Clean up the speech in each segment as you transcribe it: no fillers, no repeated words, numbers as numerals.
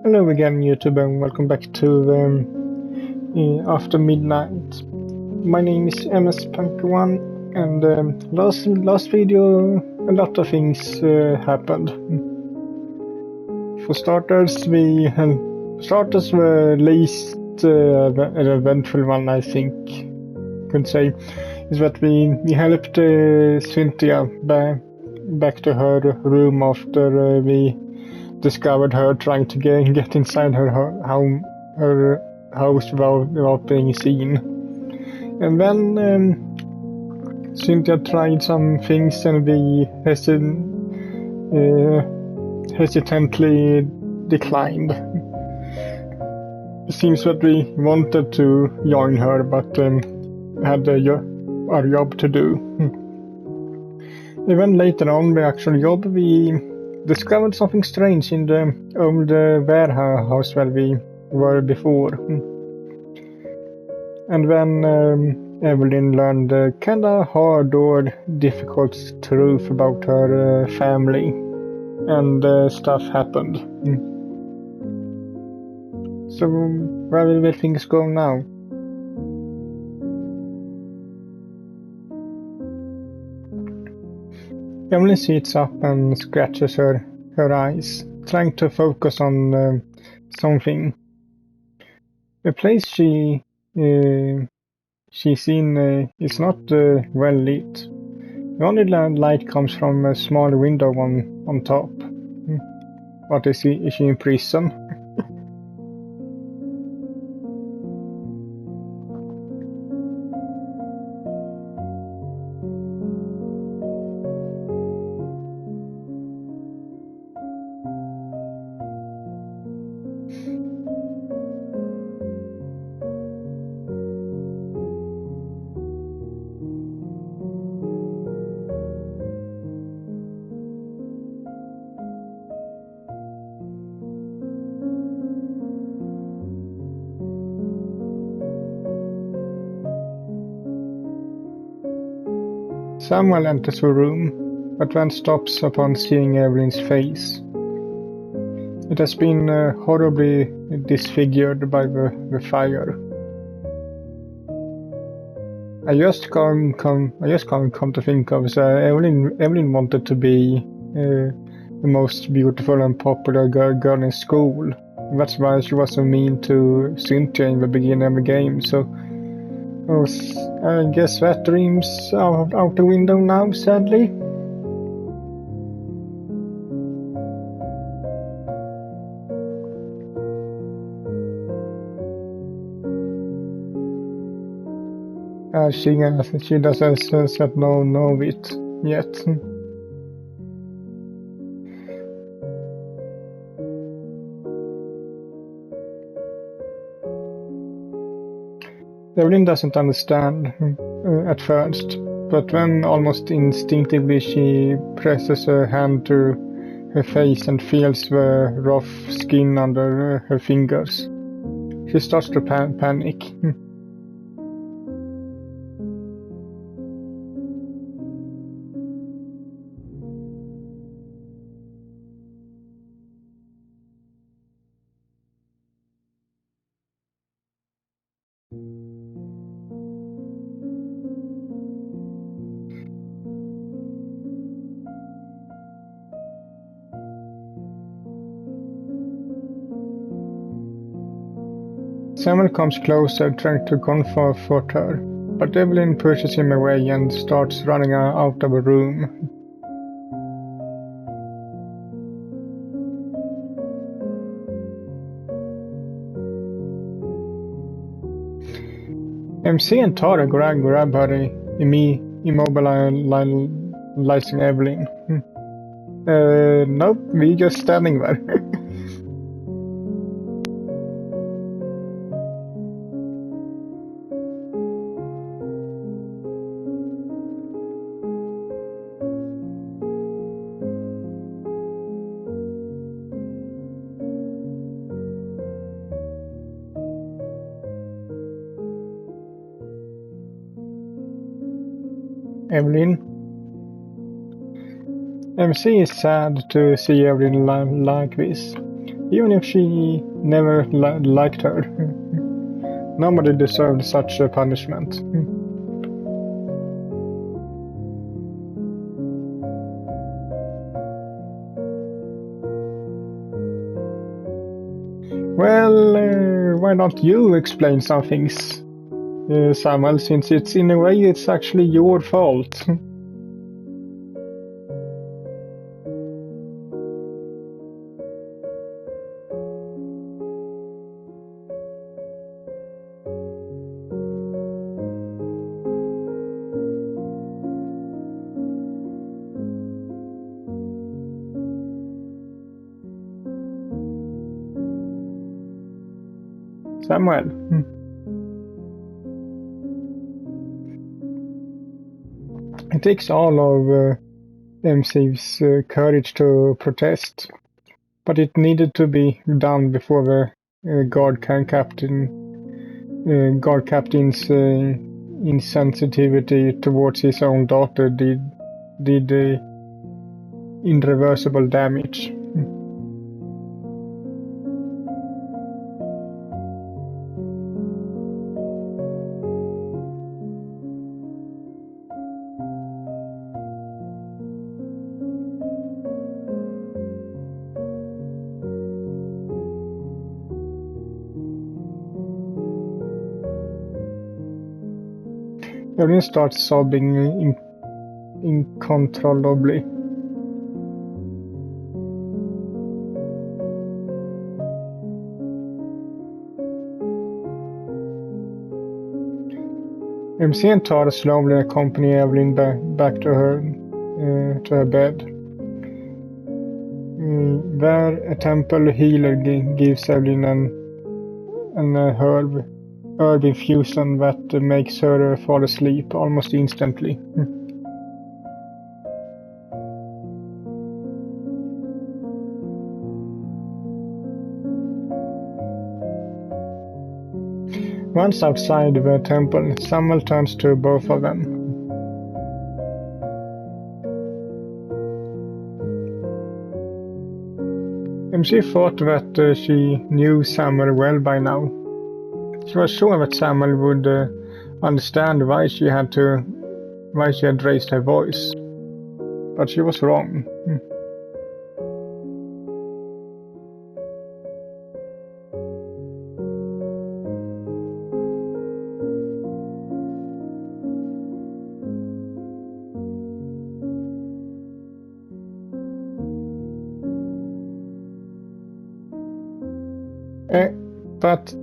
Hello again, YouTube, and welcome back to After Midnight. My name is MS-Punk1, and last video a lot of things happened. For starters, were least an eventful one, I think. Could say is that we helped Cynthia back to her room after we discovered her trying to get inside her house without being seen. And then Cynthia tried some things and we hesitantly declined. It seems that we wanted to join her, but had our job to do. Even later on the actual job, we discovered something strange in the old warehouse where we were before. And then Evelyn learned a kinda hard or difficult truth about her family, and stuff happened. So where will things go now? Evelyn sits up and scratches her eyes, trying to focus on something. The place she's in is not well lit. The only light comes from a small window on top. What is she in prison? Samuel enters the room, but then stops upon seeing Evelyn's face. It has been horribly disfigured by the fire. I just can't come to think of. So Evelyn wanted to be the most beautiful and popular girl in school. That's why she was so mean to Cynthia in the beginning of the game. So I guess that dream's out the window now, sadly. She doesn't know it yet. Evelyn doesn't understand at first, but then almost instinctively she presses her hand to her face and feels the rough skin under her fingers. She starts to panic. Samuel comes closer, trying to comfort her, but Evelyn pushes him away and starts running out of the room. MC and Tara grab her, immobilizing Evelyn. Nope, we're just standing there. Evelyn. MC is sad to see Evelyn like this. even if she never liked her. Nobody deserved such a punishment. Well, why don't you explain some things, Samuel, since it's in a way it's actually your fault. Samuel. It takes all of MC's courage to protest, but it needed to be done before the guard captain's insensitivity towards his own daughter did irreversible damage. Evelyn starts sobbing uncontrollably. MC and Tara slowly accompany Evelyn back to her bed. Where a temple healer gives Evelyn an herb infusion that makes her fall asleep almost instantly. Once outside the temple, Samuel turns to both of them. MC thought that she knew Samuel well by now. She was sure that Samuel would understand why she had raised her voice, but she was wrong. But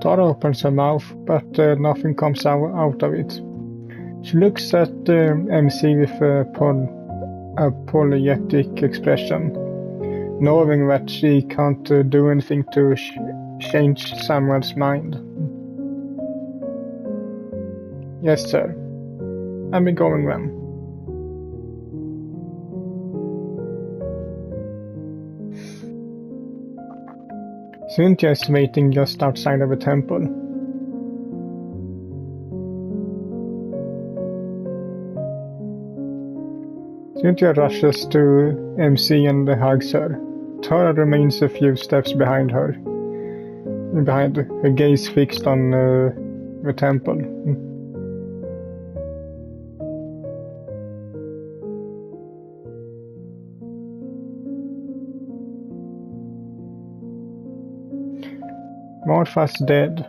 Tara opens her mouth, but nothing comes out of it. She looks at MC with a apologetic expression, knowing that she can't do anything to change Samuel's mind. Yes, sir. I'll be going then. Cynthia is waiting just outside of the temple. Cynthia rushes to MC and hugs her. Tara remains a few steps behind her, gaze fixed on the temple. Martha's dead.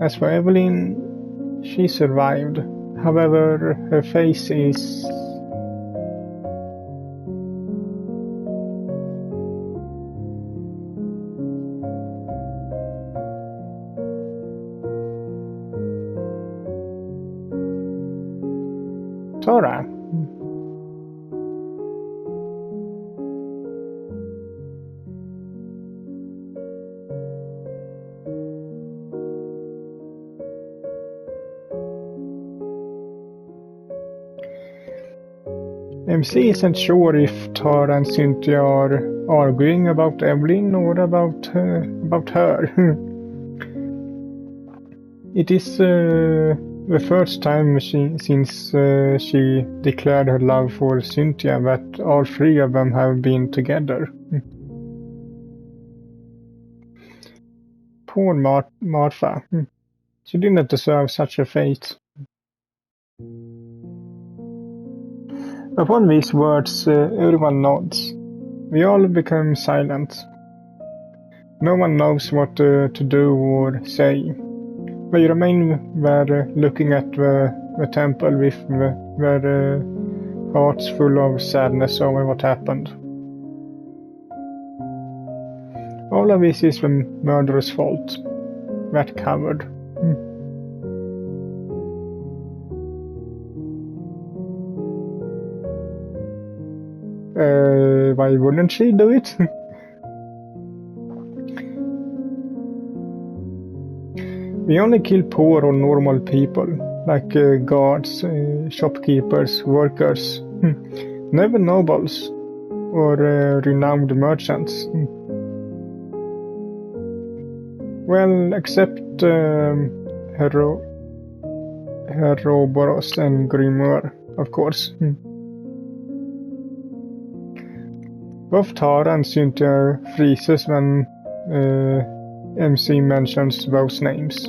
As for Evelyn, she survived. However, her face is... Tara. MC isn't sure if Tara and Cynthia are arguing about Evelyn or about her. It is the first time since she declared her love for Cynthia that all three of them have been together. Poor Martha. She didn't deserve such a fate. Upon these words, everyone nods. We all become silent. No one knows what to do or say. They remain there looking at the temple with their hearts full of sadness over what happened. All of this is the murderer's fault. That coward. Why wouldn't she do it? We only kill poor or normal people, like guards, shopkeepers, workers, never nobles or renowned merchants. Well, except Heroboros and Grimoire, of course. Both Tara and Cynthia freezes when MC mentions those names.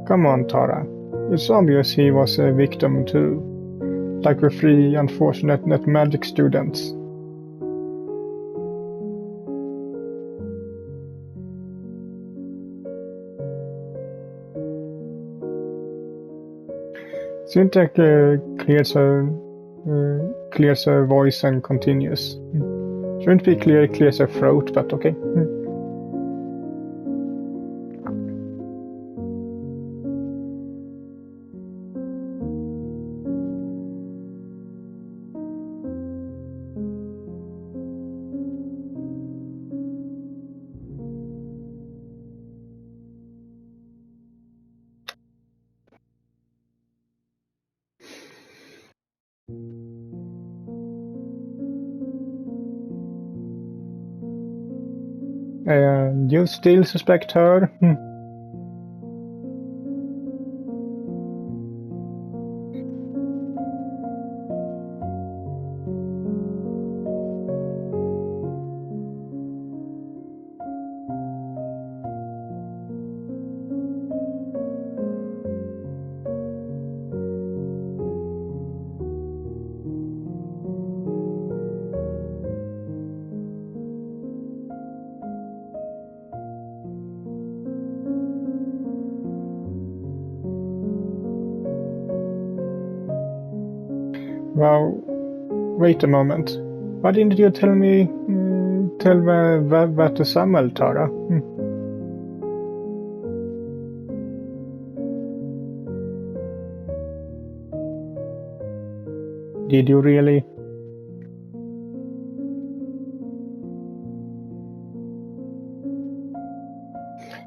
Come on, Tara. It's obvious he was a victim too, like the three unfortunate net magic students. Cynthia clears her voice and continues. Shouldn't be clears her throat, but okay. You still suspect her? Well, wait a moment. Why didn't you tell me that to Samuel, Tara? Did you really?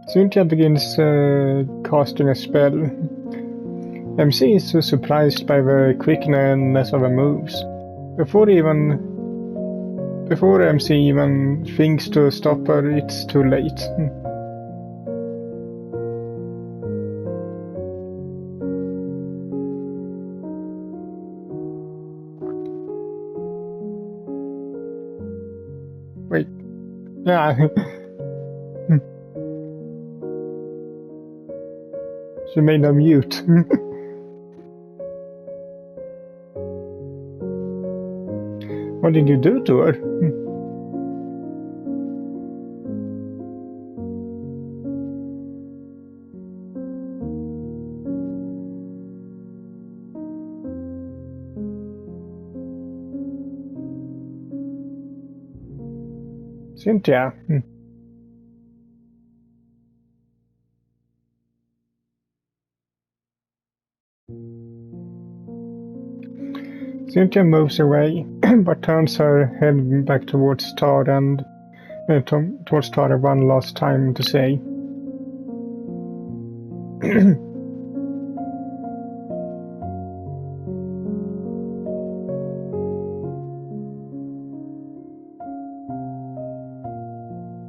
Cynthia begins casting a spell. MC is so surprised by the quickness of her moves. Before MC even thinks to stop her, it's too late. Wait. Yeah. She made her mute. What did you do to her? Cynthia. Cynthia moves away, but turns her head back towards Todd and towards Tara one last time to say.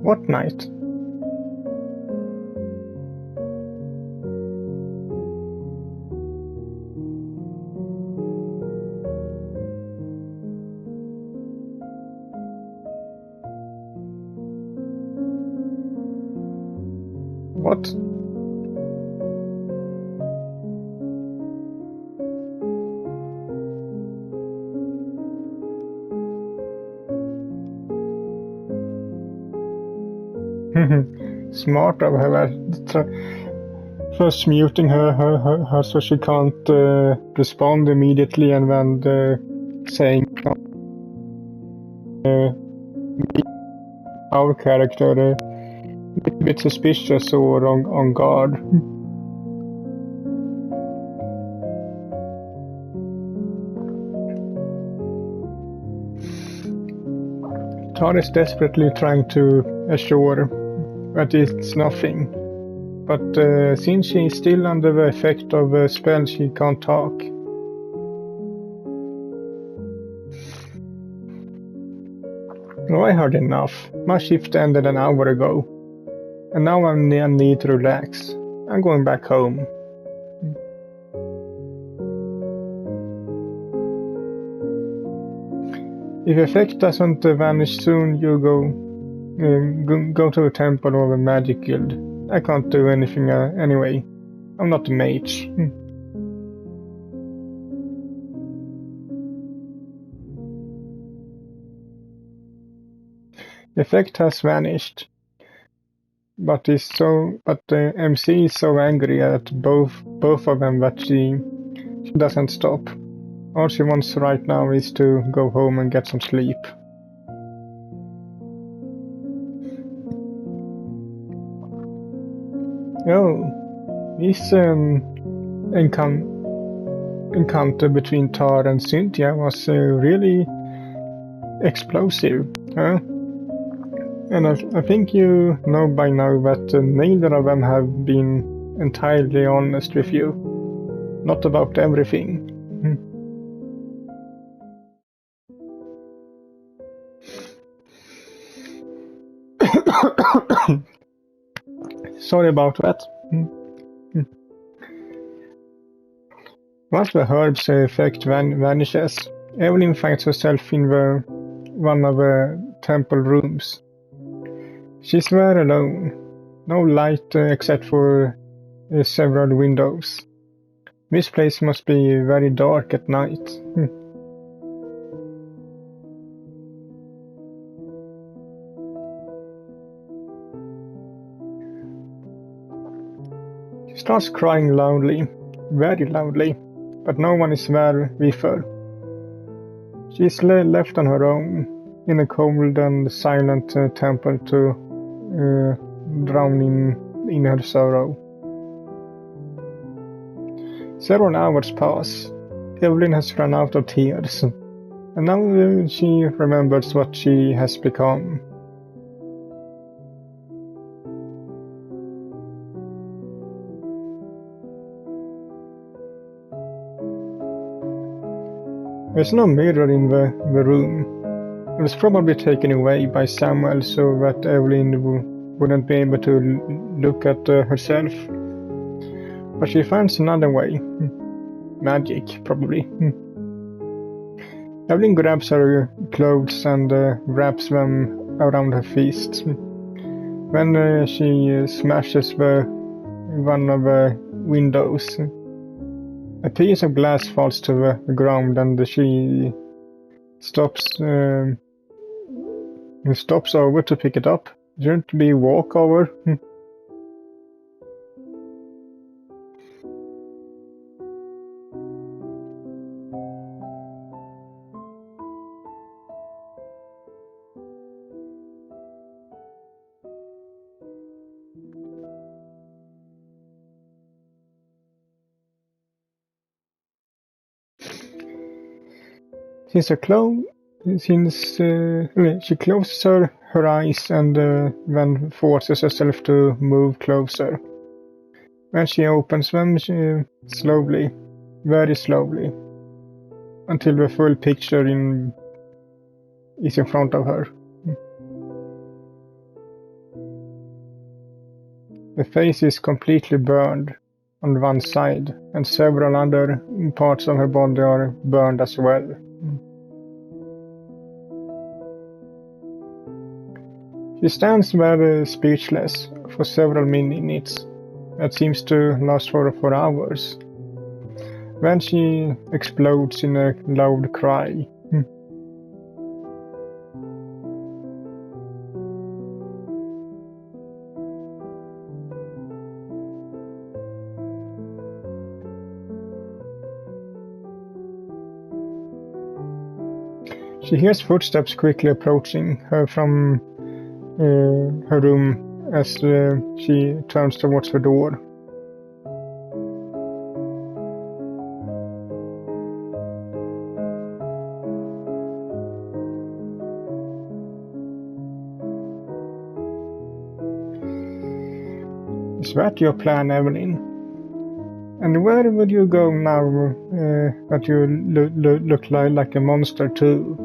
What night? What? Smart of her. First muting her so she can't respond immediately, and then saying our character a bit suspicious or on guard. Tara is desperately trying to assure that it's nothing, but since she's still under the effect of a spell, she can't talk. Oh, I heard enough. My shift ended an hour ago, and now I need to relax. I'm going back home. If the effect doesn't vanish soon, you go to a temple or a magic guild. I can't do anything anyway. I'm not a mage. The effect has vanished, but the MC is so angry at both of them that she doesn't stop. All she wants right now is to go home and get some sleep. Oh, this encounter between Tar and Cynthia was really explosive, huh? And I think you know by now that neither of them have been entirely honest with you. Not about everything. Sorry about that. Once the herb's effect vanishes, Evelyn finds herself in one of the temple rooms. She's there alone. No light except for several windows. This place must be very dark at night. She starts crying loudly, very loudly, but no one is there with her. She's left on her own, in a cold and silent temple to drown in her sorrow. Several hours pass. Evelyn has run out of tears, and now she remembers what she has become. There's no mirror in the room. It was probably taken away by Samuel so that Evelyn wouldn't be able to look at herself. But she finds another way. Magic, probably. Evelyn grabs her clothes and wraps them around her fists. When she smashes one of the windows, a piece of glass falls to the ground, and she stops over to pick it up. Shouldn't it be walk over? Since her Since she closes her eyes and then forces herself to move closer. When she opens them, slowly, very slowly, until the full picture is in front of her. The face is completely burned on one side, and several other parts of her body are burned as well. She stands there speechless for several minutes. That seems to last for hours. Then she explodes in a loud cry. She hears footsteps quickly approaching her from her room as she turns towards the door. Is that your plan, Evelyn? And where would you go now that you look like a monster too?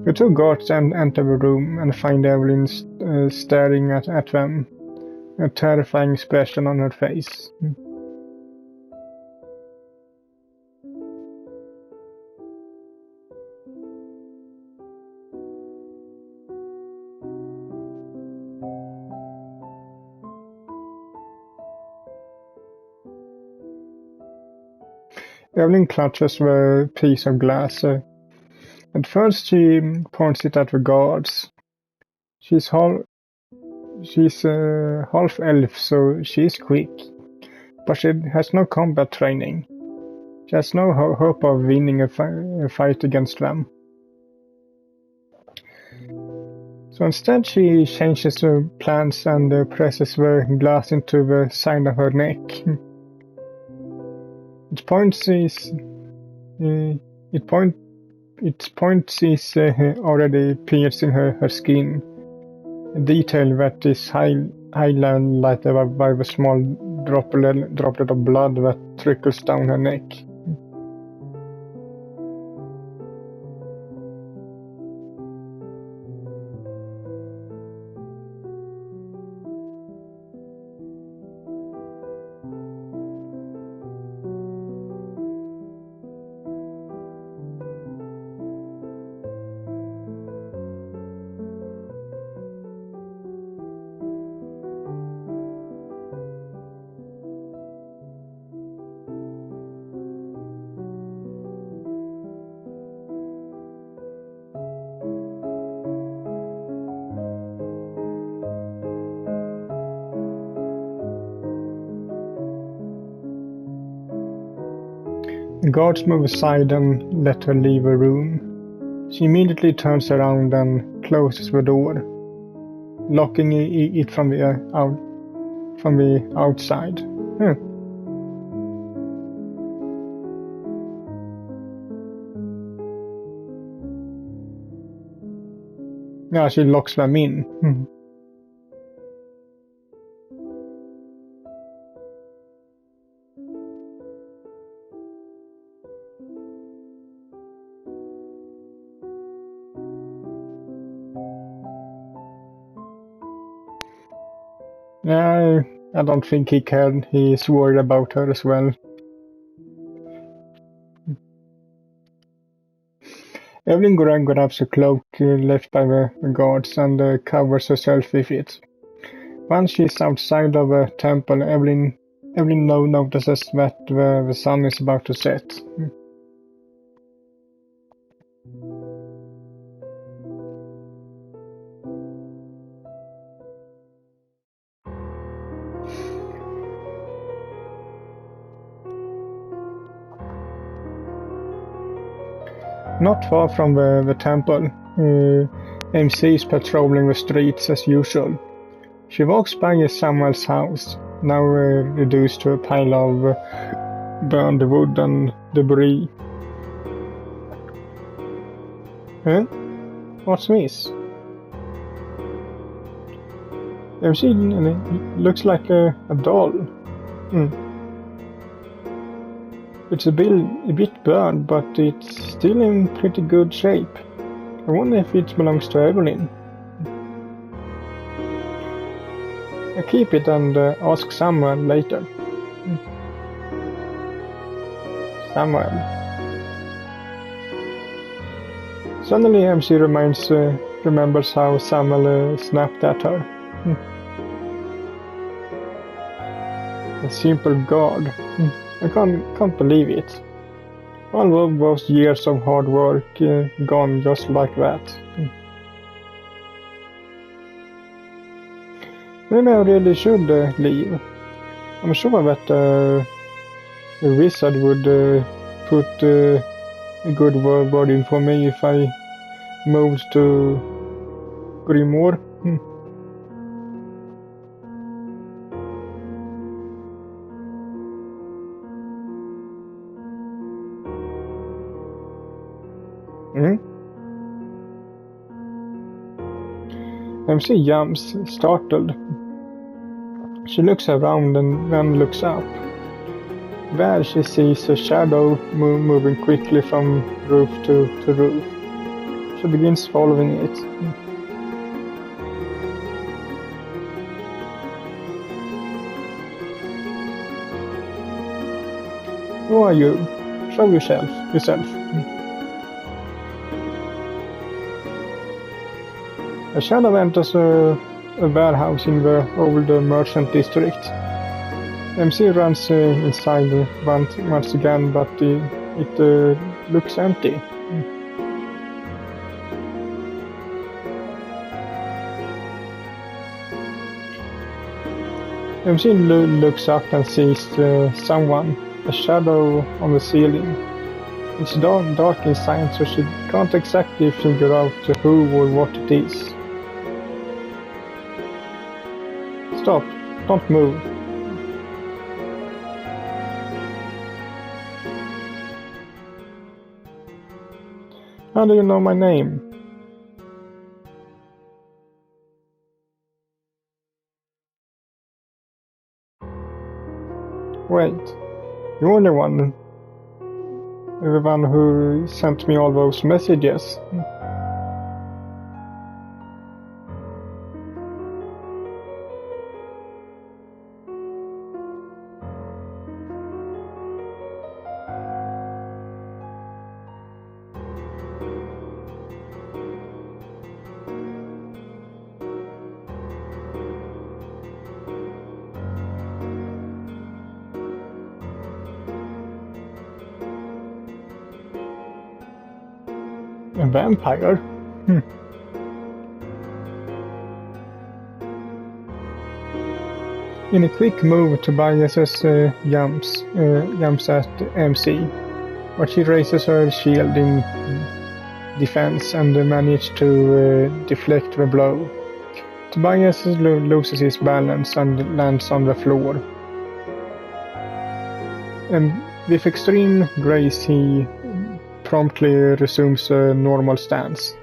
The two guards enter the room and find Evelyn staring at them, a terrifying expression on her face. Evelyn clutches the piece of glass. At first she points it at the guards. She's half elf, so she's quick, but she has no combat training. She has no hope of winning a fight against them. So instead she changes her plans and presses the glass into the side of her neck. Its point is already piercing her skin, a detail that is highlighted by the small droplet of blood that trickles down her neck. The guards move aside and let her leave the room. She immediately turns around and closes the door, locking it from the outside. Yeah, she locks them in. Yeah, I don't think he can. He's worried about her as well. Evelyn grabs a cloak left by the guards and covers herself with it. Once she's outside of the temple, Evelyn notices that the sun is about to set. Not far from the temple, MC is patrolling the streets as usual. She walks by Samuel's house. now reduced to a pile of burned wood and debris. Huh? What's this? Have you seen any? It looks like a doll. It's a bit burned, but it's still in pretty good shape. I wonder if it belongs to Evelyn. I'll keep it and ask Samuel later. Samuel. Suddenly MC remembers how Samuel snapped at her. A simple guard. I can't believe it. All of those years of hard work gone just like that. Maybe I really should leave. I'm sure that the wizard would put a good word in for me if I moved to Grimoire. MC jumps, startled. She looks around and then looks up. There she sees a shadow moving quickly from roof to roof. She begins following it. Who are you? Show yourself. A shadow enters a warehouse in the old merchant district. MC runs inside once again, but it looks empty. MC looks up and sees someone, a shadow on the ceiling. It's dark inside, so she can't exactly figure out who or what it is. Stop! Don't move! How do you know my name? Wait, you're the one who sent me all those messages. A vampire? In a quick move, Tobias jumps at MC, but she raises her shield in defense and manages to deflect the blow. Tobias loses his balance and lands on the floor. And with extreme grace, he promptly resumes a normal stance.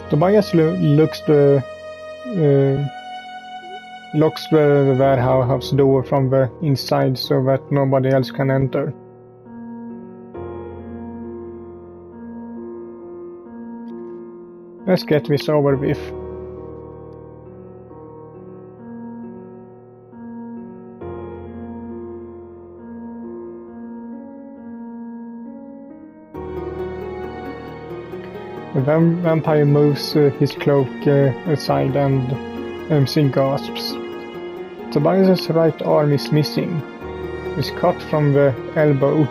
Tobias locks the warehouse door from the inside so that nobody else can enter. Let's get this over with. The vampire moves his cloak aside and MC gasps. Tobias' right arm is missing. It's cut from the elbow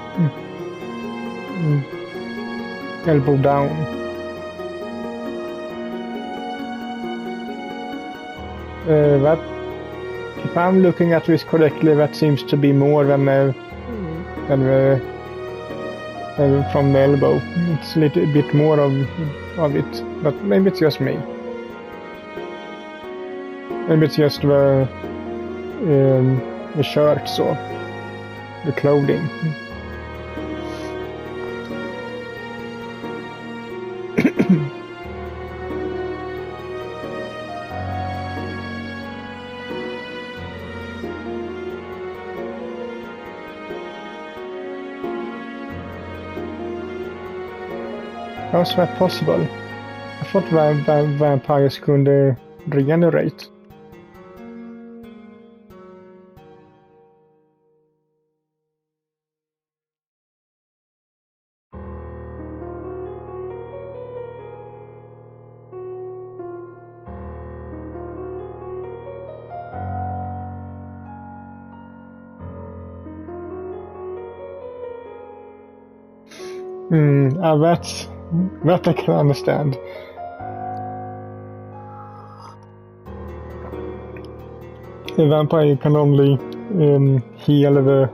down. That, if I'm looking at this correctly, that seems to be more than the from the elbow. It's a little bit more of it, but maybe it's just me. Maybe it's just the shirts or the clothing. How's that possible? I thought vampires could regenerate. That I can understand. A vampire can only heal the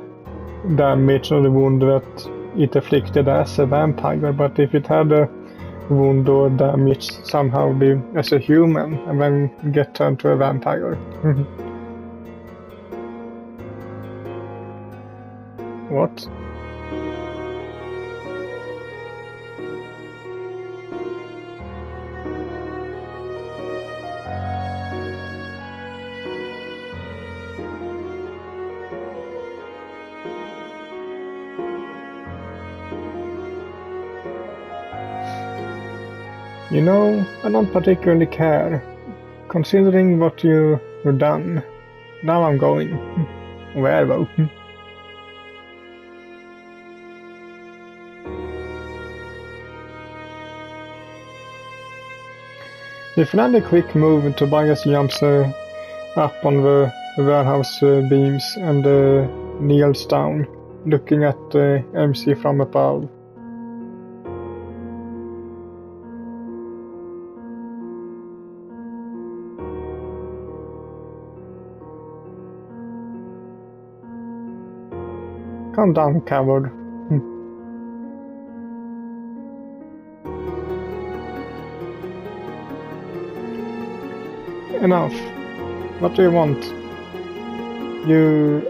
damage or the wound that it afflicted as a vampire, but if it had a wound or damage somehow as a human and then get turned to a vampire. What? You know, I don't particularly care. Considering what you've done, now I'm going. Where though? If another quick move, Tobias jumps up on the warehouse beams and kneels down, looking at MC from above. Calm down, coward. Enough. What do you want? You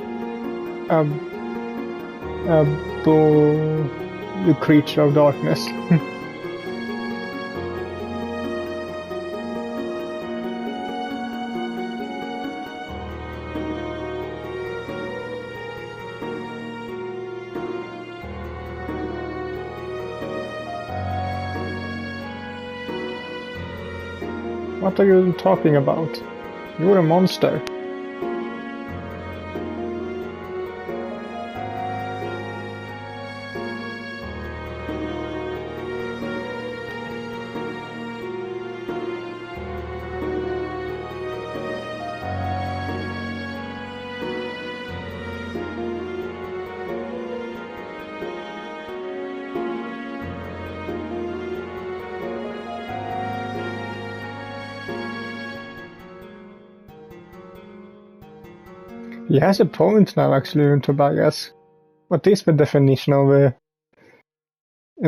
creature of darkness. What are you talking about? You're a monster. He has a point now, actually, Tobias. What is the definition of a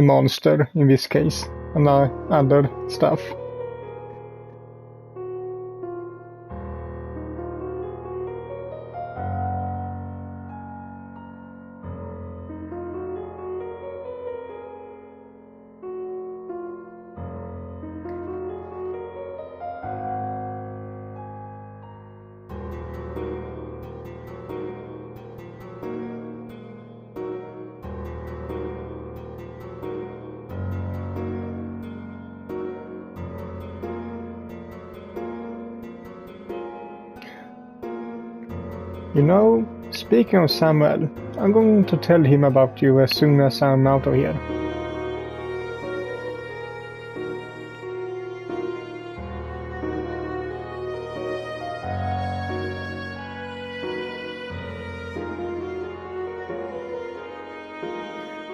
monster in this case, and other stuff? You know, speaking of Samuel, I'm going to tell him about you as soon as I'm out of here.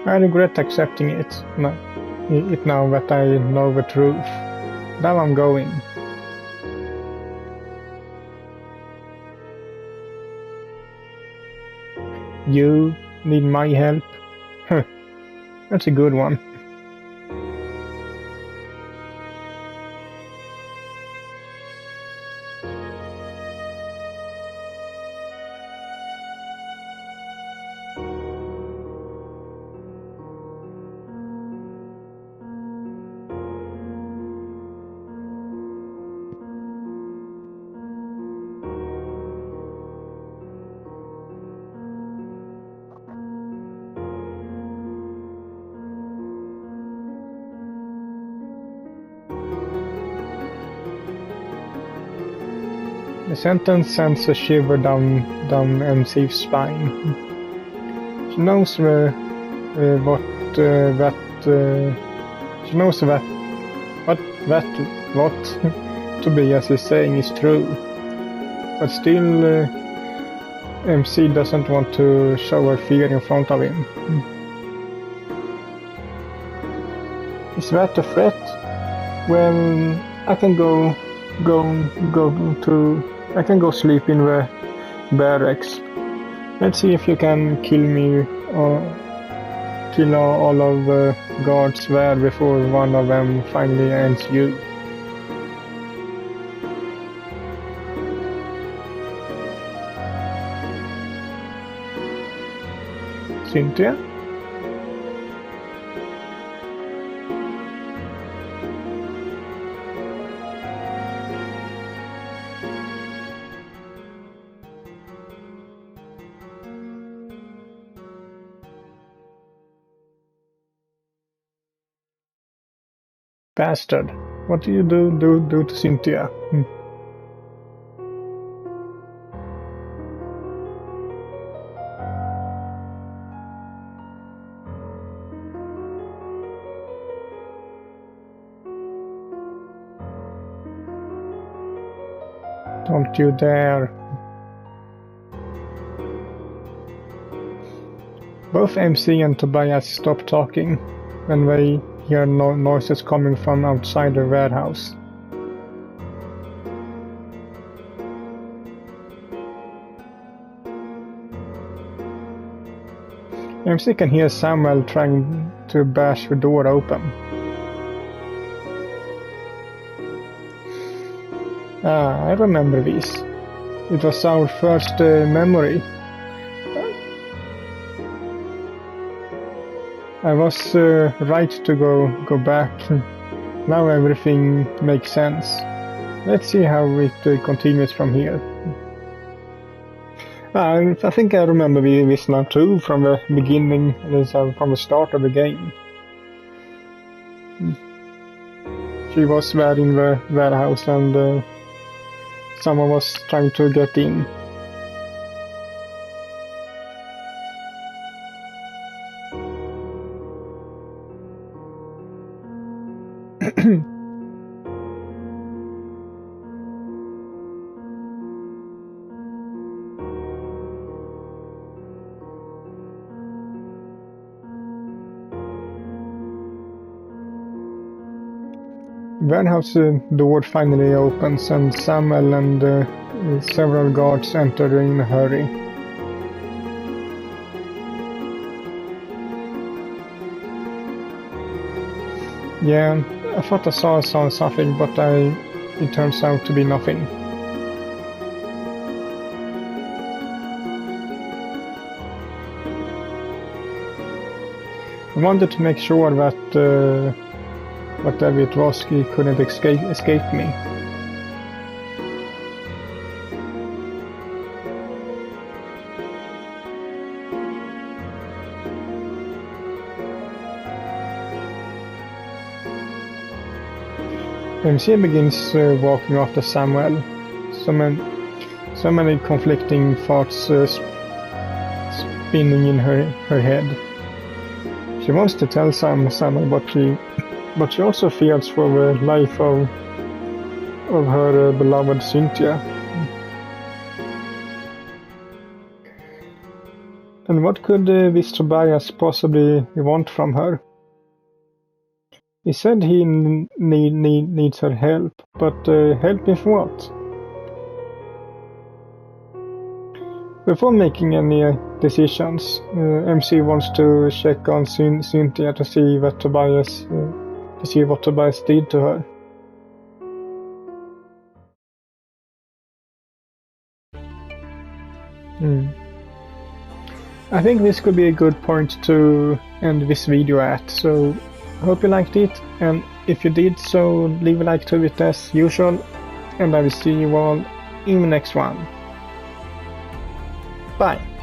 I regret accepting it now that I know the truth. Now I'm going. You need my help? Huh. That's a good one. The sentence sends a shiver down MC's spine. She knows she knows what Tobias is saying is true, but still MC doesn't want to show her fear in front of him. Is that a threat? Well, I can go sleep in the barracks. Let's see if you can kill me or kill all of the guards there before one of them finally ends you. Cynthia? Bastard. What do you do to Cynthia? Don't you dare. Both MC and Tobias stop talking when they hear noises coming from outside the warehouse. MC can hear Samuel trying to bash the door open. I remember this. It was our first memory. I was right to go back. Now everything makes sense. Let's see how it continues from here. I think I remember this now too, from the beginning, from the start of the game. She was there in the warehouse and someone was trying to get in. Warehouse door finally opens and Samuel and several guards enter in a hurry. Yeah, I thought I saw something, but it turns out to be nothing. I wanted to make sure that whatever it was, he couldn't escape me. MC begins walking after Samuel. So many conflicting thoughts spinning in her head. She wants to tell Samuel, but she also fears for the life of her beloved Cynthia. And what could this Tobias possibly want from her? He said he needs her help, but help with what? before making any decisions, MC wants to check on Cynthia to see what Tobias did to her. I think this could be a good point to end this video at, so hope you liked it, and if you did so leave a like to it as usual, and I will see you all in the next one. Bye!